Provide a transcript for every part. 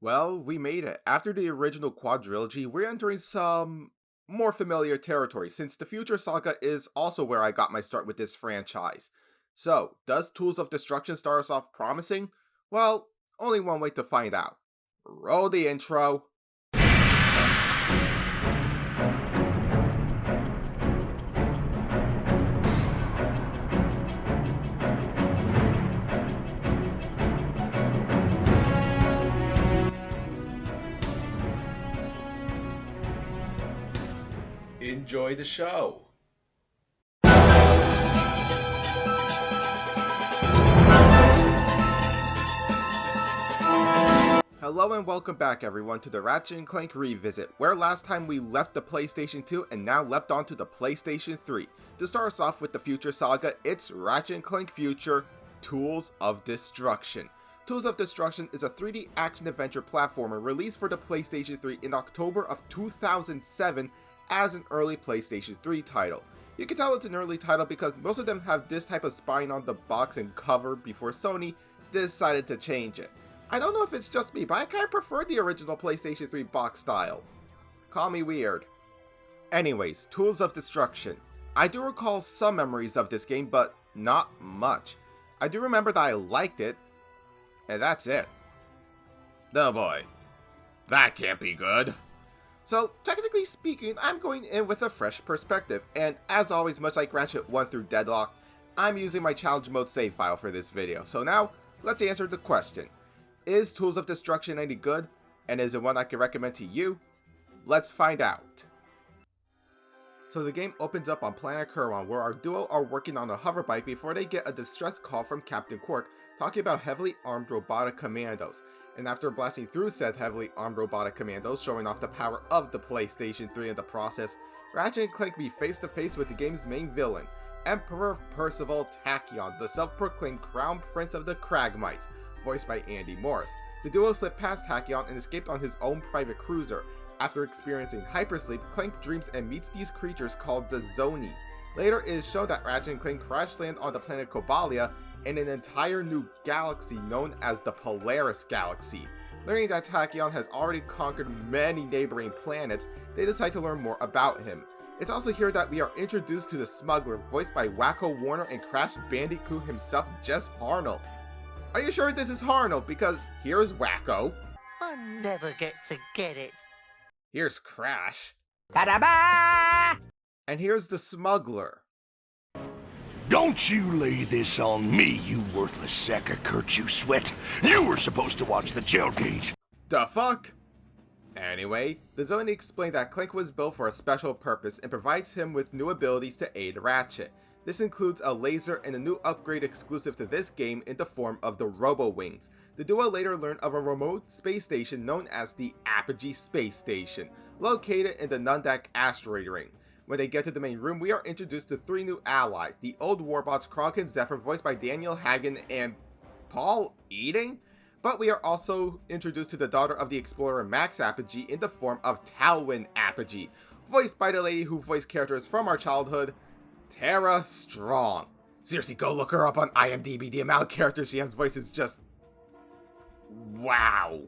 Well, we made it. After the original quadrilogy, we're entering some more familiar territory, since the Future Saga is also where I got my start with this franchise. So, does Tools of Destruction start us off promising? Well, only one way to find out. Roll the intro. Enjoy the show. Hello and welcome back everyone to the Ratchet Clank Revisit, where last time we left the PlayStation 2 and now leapt onto the PlayStation 3. To start us off with the Future Saga, it's Ratchet Clank Future Tools of Destruction. Tools of Destruction is a 3D action-adventure platformer released for the PlayStation 3 in October of 2007 as an early PlayStation 3 title. You can tell it's an early title because most of them have this type of spine on the box and cover before Sony decided to change it. I don't know if it's just me, but I kinda prefer the original PlayStation 3 box style. Call me weird. Anyways, Tools of Destruction. I do recall some memories of this game, but not much. I do remember that I liked it, and that's it. Oh boy. That can't be good. So, technically speaking, I'm going in with a fresh perspective, and as always, much like Ratchet 1 through Deadlock, I'm using my challenge mode save file for this video. So now, let's answer the question. Is Tools of Destruction any good, and is it one I can recommend to you? Let's find out. So the game opens up on Planet Kuron, where our duo are working on a hoverbike before they get a distress call from Captain Quark talking about heavily armed robotic commandos. And after blasting through said heavily armed robotic commandos, showing off the power of the PlayStation 3 in the process, Ratchet and Clank meet face to face with the game's main villain, Emperor Percival Tachyon, the self-proclaimed Crown Prince of the Cragmites, voiced by Andy Morris. The duo slipped past Tachyon and escaped on his own private cruiser. After experiencing hypersleep, Clank dreams and meets these creatures called the Zoni. Later, it is shown that Ratchet and Clank crash land on the planet Cobalia in an entire new galaxy known as the Polaris Galaxy. Learning that Tachyon has already conquered many neighboring planets, they decide to learn more about him. It's also here that we are introduced to the Smuggler, voiced by Wacko Warner and Crash Bandicoot himself, Jess Harnell. Are you sure this is Harnell? Because here's Wacko. I never get to get it. Here's Crash. Ta-da-ba! And here's the Smuggler. Don't you lay this on me, you worthless sack of Kurt, you sweat. You were supposed to watch the tailgate. The fuck? Anyway, the Zoni explained that Clank was built for a special purpose and provides him with new abilities to aid Ratchet. This includes a laser and a new upgrade exclusive to this game in the form of the Robo-Wings. The duo later learned of a remote space station known as the Apogee Space Station, located in the Nundak asteroid ring. When they get to the main room, we are introduced to three new allies, the old warbots Kronk and Zephyr, voiced by Daniel Hagen and Paul Eating? But we are also introduced to the daughter of the explorer Max Apogee in the form of Talwyn Apogee, voiced by the lady who voiced characters from our childhood, Tara Strong. Seriously, go look her up on IMDb. The amount of characters she has voiced is just... wow.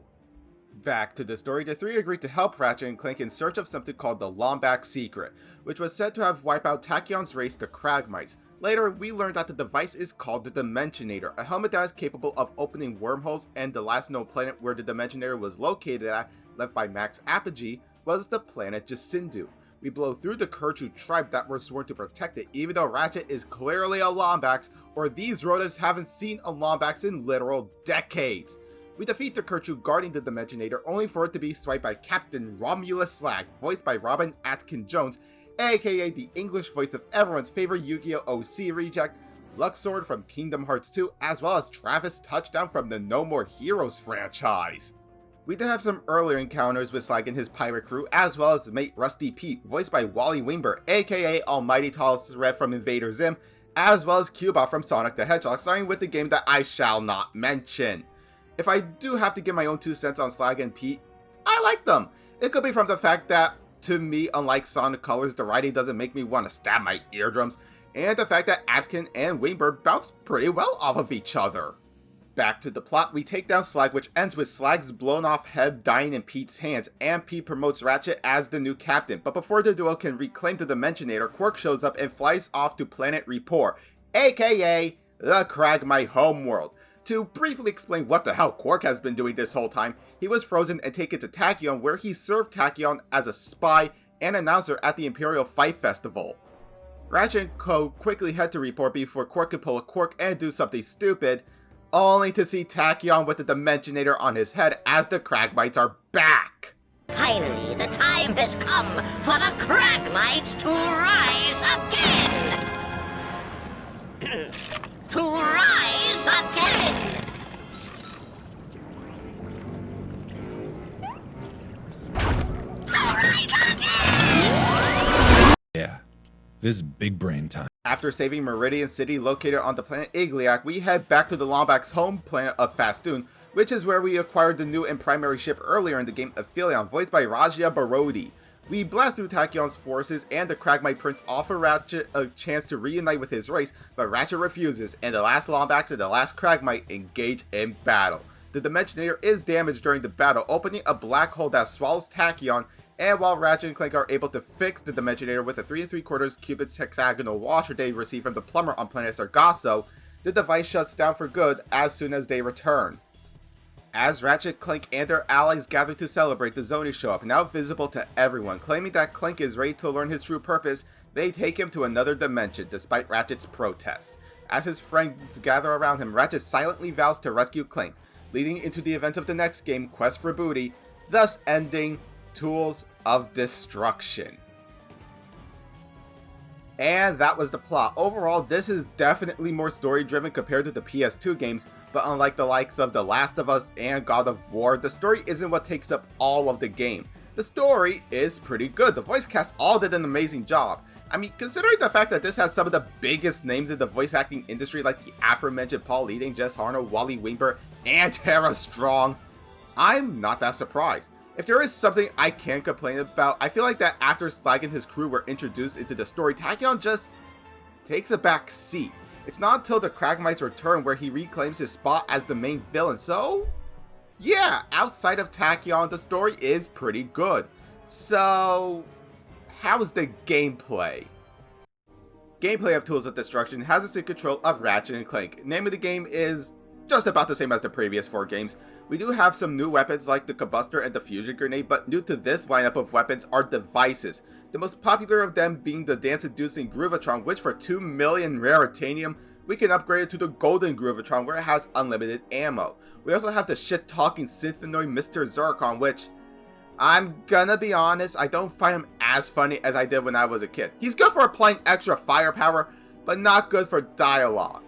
Back to the story, the three agreed to help Ratchet and Clank in search of something called the Lombax Secret, which was said to have wiped out Tachyon's race, the Cragmites. Later, we learned that the device is called the Dimensionator, a helmet that is capable of opening wormholes, and the last known planet where the Dimensionator was located at, left by Max Apogee, was the planet Jacindu. We blow through the Kerchu tribe that were sworn to protect it, even though Ratchet is clearly a Lombax, or these rodents haven't seen a Lombax in literal decades. We defeat the Kerchu guarding the Dimensionator, only for it to be swiped by Captain Romulus Slag, voiced by Robin Atkin-Jones, aka the English voice of everyone's favorite Yu-Gi-Oh! OC reject, Luxord from Kingdom Hearts 2, as well as Travis Touchdown from the No More Heroes franchise. We did have some earlier encounters with Slag and his pirate crew, as well as mate Rusty Pete, voiced by Wally Wingber, aka Almighty Tallest Red from Invader Zim, as well as Cubot from Sonic the Hedgehog, starting with the game that I shall not mention. If I do have to give my own 2 cents on Slag and Pete, I like them. It could be from the fact that, to me, unlike Sonic Colors, the writing doesn't make me want to stab my eardrums, and the fact that Atkin and Wingber bounce pretty well off of each other. Back to the plot, we take down Slag, which ends with Slag's blown off head dying in Pete's hands, and Pete promotes Ratchet as the new captain. But before the duo can reclaim the Dimensionator, Quark shows up and flies off to planet Rapport, aka the Cragmite homeworld. To briefly explain what the hell Quark has been doing this whole time, he was frozen and taken to Tachyon, where he served Tachyon as a spy and announcer at the Imperial Fight Festival. Ratchet and Co. quickly head to Rapport before Quark can pull a Quark and do something stupid, only to see Tachyon with the Dimensionator on his head as the Cragmites are back! Finally, the time has come for the Cragmites to rise again! To rise again! To rise again! Yeah, this is big brain time. After saving Meridian City located on the planet Igliak, we head back to the Lombax's home planet of Fastoon, which is where we acquired the new and primary ship earlier in the game, Aphelion, voiced by Raja Barodi. We blast through Tachyon's forces, and the Cragmite Prince offer Ratchet a chance to reunite with his race, but Ratchet refuses, and the last Lombax and the last Cragmite engage in battle. The Dimensionator is damaged during the battle, opening a black hole that swallows Tachyon, and while Ratchet and Clank are able to fix the Dimensionator with a 3 3/4 cubits hexagonal washer they received from the plumber on planet Sargasso, the device shuts down for good as soon as they return. As Ratchet, Clank, and their allies gather to celebrate, the Zonies show up, now visible to everyone. Claiming that Clank is ready to learn his true purpose, they take him to another dimension, despite Ratchet's protests. As his friends gather around him, Ratchet silently vows to rescue Clank, leading into the events of the next game, Quest for Booty, thus ending Tools of Destruction. And that was the plot. Overall, this is definitely more story driven compared to the PS2 games, but unlike the likes of The Last of Us and God of War, the story isn't what takes up all of the game. The story is pretty good. The voice cast all did an amazing job. I mean, considering the fact that this has some of the biggest names in the voice acting industry like the aforementioned Paul Eating, Jess Harno, Wally Wingber, and Tara Strong, I'm not that surprised. If there is something I can complain about, I feel like that after Slag and his crew were introduced into the story, Tachyon just takes a back seat. It's not until the Cragmites return where he reclaims his spot as the main villain, so yeah, outside of Tachyon, the story is pretty good. So, how's the gameplay? Gameplay of Tools of Destruction has us in control of Ratchet and Clank. Name of the game is just about the same as the previous 4 games. We do have some new weapons like the Combustor and the Fusion Grenade, but new to this lineup of weapons are devices. The most popular of them being the dance-inducing Groovatron, which for 2 million Raritanium, we can upgrade it to the Golden Groovatron where it has unlimited ammo. We also have the shit-talking Synthenoid Mr. Zircon, which, I'm gonna be honest, I don't find him as funny as I did when I was a kid. He's good for applying extra firepower, but not good for dialogue.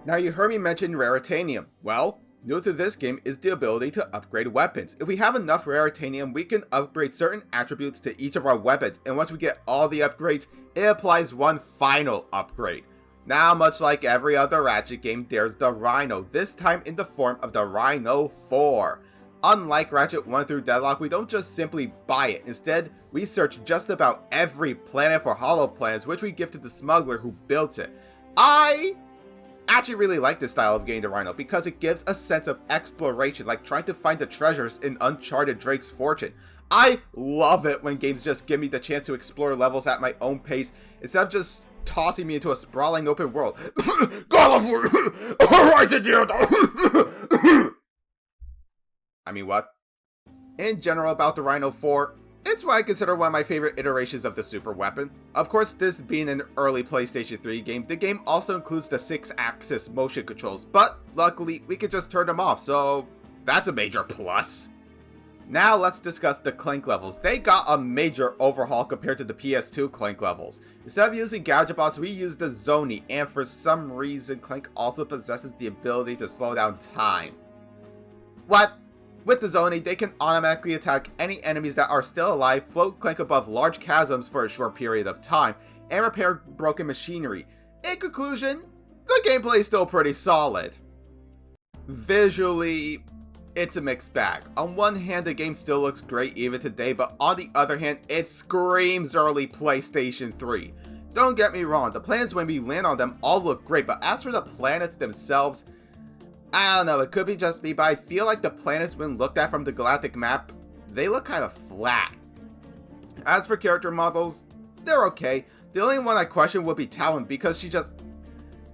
Now you heard me mention Raritanium. Well, new to this game is the ability to upgrade weapons. If we have enough Raritanium, we can upgrade certain attributes to each of our weapons, and once we get all the upgrades, it applies one final upgrade. Now, much like every other Ratchet game, there's the Rhino, this time in the form of the Rhino 4. Unlike Ratchet 1 through Deadlock, we don't just simply buy it. Instead, we search just about every planet for hollow planets, which we give to the smuggler who built it. I actually really like this style of getting the Rhino because it gives a sense of exploration, like trying to find the treasures in Uncharted Drake's Fortune. I love it when games just give me the chance to explore levels at my own pace instead of just tossing me into a sprawling open world. I mean, what? In general, about the Rhino 4, it's what I consider one of my favorite iterations of the super weapon. Of course, this being an early PlayStation 3 game, the game also includes the 6-axis motion controls, but luckily we could just turn them off, so that's a major plus. Now let's discuss the Clank levels. They got a major overhaul compared to the PS2 Clank levels. Instead of using Gadgetbots, we use the Zonie, and for some reason Clank also possesses the ability to slow down time. What? With the Zonie, they can automatically attack any enemies that are still alive, float Clank above large chasms for a short period of time, and repair broken machinery. In conclusion, the gameplay is still pretty solid. Visually, it's a mixed bag. On one hand, the game still looks great even today, but on the other hand, it screams early PlayStation 3. Don't get me wrong, the planets when we land on them all look great, but as for the planets themselves, I don't know, it could be just me, but I feel like the planets when looked at from the galactic map, they look kind of flat. As for character models, they're okay. The only one I question would be Talon because she just...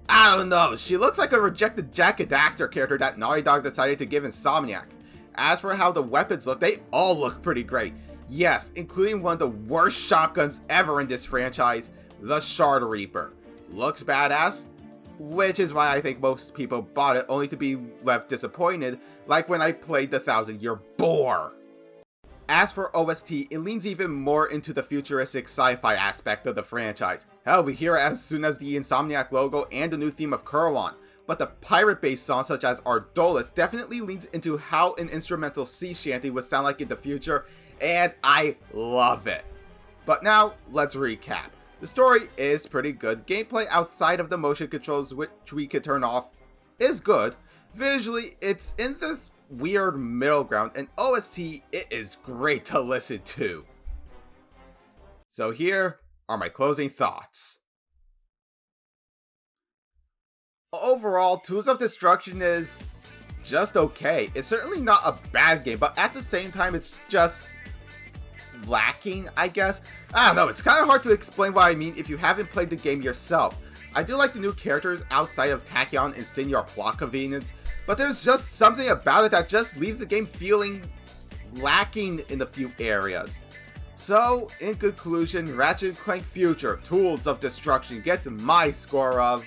I don't know, she looks like a rejected Jacket actor character that Naughty Dog decided to give Insomniac. As for how the weapons look, they all look pretty great. Yes, including one of the worst shotguns ever in this franchise, the Shard Reaper. Looks badass, which is why I think most people bought it only to be left disappointed, like when I played the 1000-Year Boar. As for OST, it leans even more into the futuristic sci-fi aspect of the franchise. Hell, we hear it as soon as the Insomniac logo and the new theme of Kurwan. But the pirate-based songs such as Ardolis definitely leans into how an instrumental sea shanty would sound like in the future, and I love it. But now, let's recap. The story is pretty good. Gameplay outside of the motion controls, which we could turn off, is good. Visually, it's in this weird middle ground, and OST, it is great to listen to. So here are my closing thoughts. Overall, Tools of Destruction is just okay. It's certainly not a bad game, but at the same time, it's just lacking, I guess. I don't know, it's kind of hard to explain what I mean if you haven't played the game yourself. I do like the new characters outside of Tachyon and Senior plot convenience, but there's just something about it that just leaves the game feeling lacking in a few areas. So, in conclusion, Ratchet Clank Future Tools of Destruction gets my score of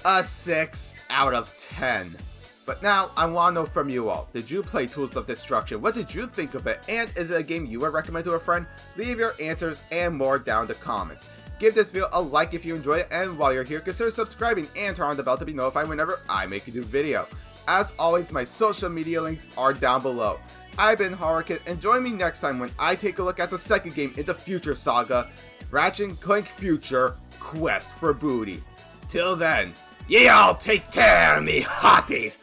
a 6 out of 10. But now, I want to know from you all, did you play Tools of Destruction? What did you think of it? And is it a game you would recommend to a friend? Leave your answers and more down in the comments. Give this video a like if you enjoyed it, and while you're here, consider subscribing and turn on the bell to be notified whenever I make a new video. As always, my social media links are down below. I've been Horrorkid, and join me next time when I take a look at the second game in the Future Saga, Ratchet Clank Future Quest for Booty. Till then, ye all take care of me hotties!